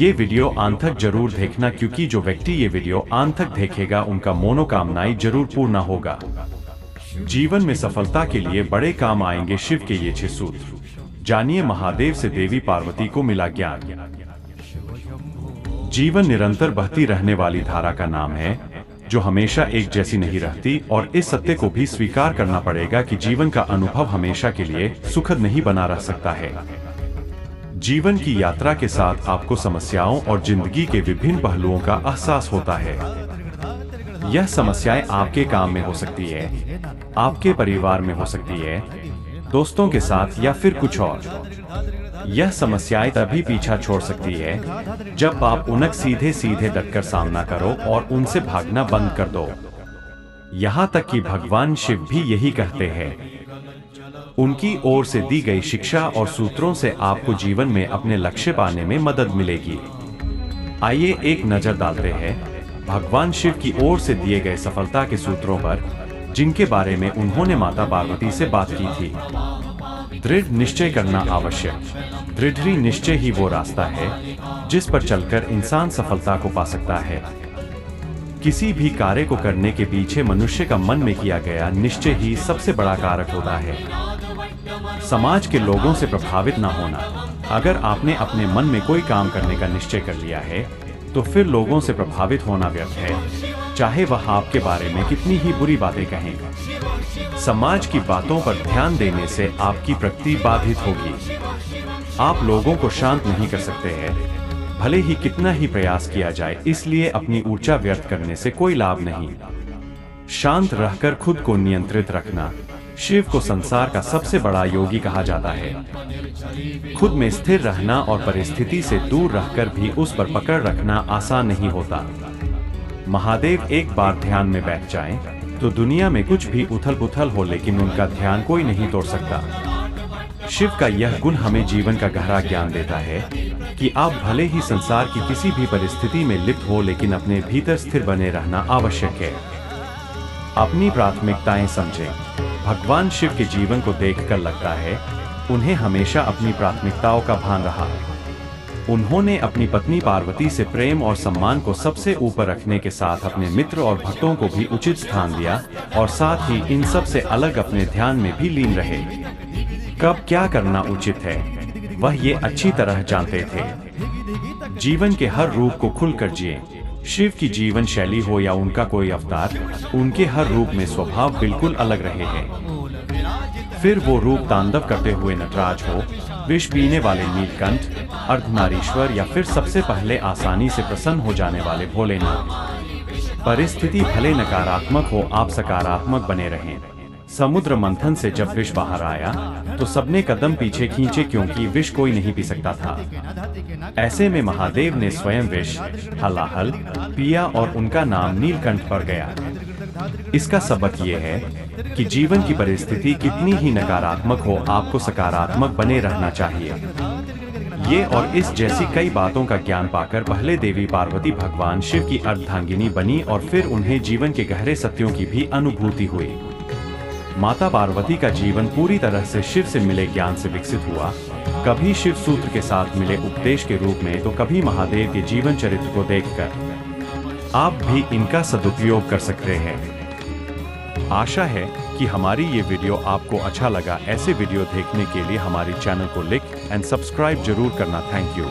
ये वीडियो अंत तक जरूर देखना, क्योंकि जो व्यक्ति ये वीडियो अंत तक देखेगा उनका मनोकामनाएं जरूर पूर्ण होगा। जीवन में सफलता के लिए बड़े काम आएंगे शिव के ये 6 सूत्र। जानिए महादेव से देवी पार्वती को मिला ज्ञान। जीवन निरंतर बहती रहने वाली धारा का नाम है, जो हमेशा एक जैसी नहीं रहती, और इस सत्य को भी स्वीकार करना पड़ेगा कि जीवन का अनुभव हमेशा के लिए सुखद नहीं बना रह सकता है। जीवन की यात्रा के साथ आपको समस्याओं और जिंदगी के विभिन्न पहलुओं का एहसास होता है। यह समस्याएं आपके काम में हो सकती है, आपके परिवार में हो सकती है, दोस्तों के साथ, या फिर कुछ और। यह समस्याएं तभी पीछा छोड़ सकती है जब आप उनका सीधे सीधे डटकर सामना करो और उनसे भागना बंद कर दो। यहाँ तक कि भगवान शिव भी यही कहते हैं। उनकी ओर से दी गई शिक्षा और सूत्रों से आपको जीवन में अपने लक्ष्य पाने में मदद मिलेगी। आइए एक नजर डालते हैं भगवान शिव की ओर से दिए गए सफलता के सूत्रों पर, जिनके बारे में उन्होंने माता पार्वती से बात की थी। दृढ़ निश्चय करना आवश्यक। दृढ़ निश्चय ही वो रास्ता है जिस पर चलकर इंसान सफलता को पा सकता है। किसी भी कार्य को करने के पीछे मनुष्य का मन में किया गया निश्चय ही सबसे बड़ा कारक होता है। समाज के लोगों से प्रभावित न होना। अगर आपने अपने मन में कोई काम करने का निश्चय कर लिया है, तो फिर लोगों से प्रभावित होना व्यर्थ है, चाहे वह आपके बारे में कितनी ही बुरी बातें कहें। समाज की बातों पर ध्यान देने से आपकी प्रगति बाधित होगी। आप लोगों को शांत नहीं कर सकते हैं, भले ही कितना ही प्रयास किया जाए, इसलिए अपनी ऊर्जा व्यर्थ करने से कोई लाभ नहीं। शांत रहकर खुद को नियंत्रित रखना। शिव को संसार का सबसे बड़ा योगी कहा जाता है। खुद में स्थिर रहना और परिस्थिति से दूर रहकर भी उस पर पकड़ रखना आसान नहीं होता। महादेव एक बार ध्यान में बैठ जाएं, तो दुनिया में कुछ भी उथल पुथल हो, लेकिन उनका ध्यान कोई नहीं तोड़ सकता। शिव का यह गुण हमें जीवन का गहरा ज्ञान देता है कि आप भले ही संसार की किसी भी परिस्थिति में लिप्त हो, लेकिन अपने भीतर स्थिर बने रहना आवश्यक है। अपनी प्राथमिकताएं समझें। भगवान शिव के जीवन को देखकर लगता है उन्हें हमेशा अपनी प्राथमिकताओं का भान रहा। उन्होंने अपनी पत्नी पार्वती से प्रेम और सम्मान को सबसे ऊपर रखने के साथ अपने मित्र और भक्तों को भी उचित स्थान दिया, और साथ ही इन सब से अलग अपने ध्यान में भी लीन रहे। कब क्या करना उचित है, वह ये अच्छी तरह जानते थे। जीवन के हर रूप को खुलकर जिए। शिव की जीवन शैली हो या उनका कोई अवतार, उनके हर रूप में स्वभाव बिल्कुल अलग रहे हैं। फिर वो रूप तांडव करते हुए नटराज हो, विष पीने वाले नीलकंठ, अर्धनारीश्वर, या फिर सबसे पहले आसानी से प्रसन्न हो जाने वाले भोलेनाथ। परिस्थिति भले नकारात्मक हो, आप सकारात्मक बने रहें। समुद्र मंथन से जब विष बाहर आया तो सबने कदम पीछे खींचे, क्योंकि विष कोई नहीं पी सकता था। ऐसे में महादेव ने स्वयं विष हलाहल पिया और उनका नाम नीलकंठ पड़ गया। इसका सबक ये है कि जीवन की परिस्थिति कितनी ही नकारात्मक हो, आपको सकारात्मक बने रहना चाहिए। ये और इस जैसी कई बातों का ज्ञान पाकर पहले देवी पार्वती भगवान शिव की अर्धांगिनी बनी, और फिर उन्हें जीवन के गहरे सत्यों की भी अनुभूति हुई। माता पार्वती का जीवन पूरी तरह से शिव से मिले ज्ञान से विकसित हुआ, कभी शिव सूत्र के साथ मिले उपदेश के रूप में, तो कभी महादेव के जीवन चरित्र को देखकर। आप भी इनका सदुपयोग कर सकते हैं। आशा है कि हमारी ये वीडियो आपको अच्छा लगा। ऐसे वीडियो देखने के लिए हमारे चैनल को लाइक एंड सब्सक्राइब जरूर करना। Thank you.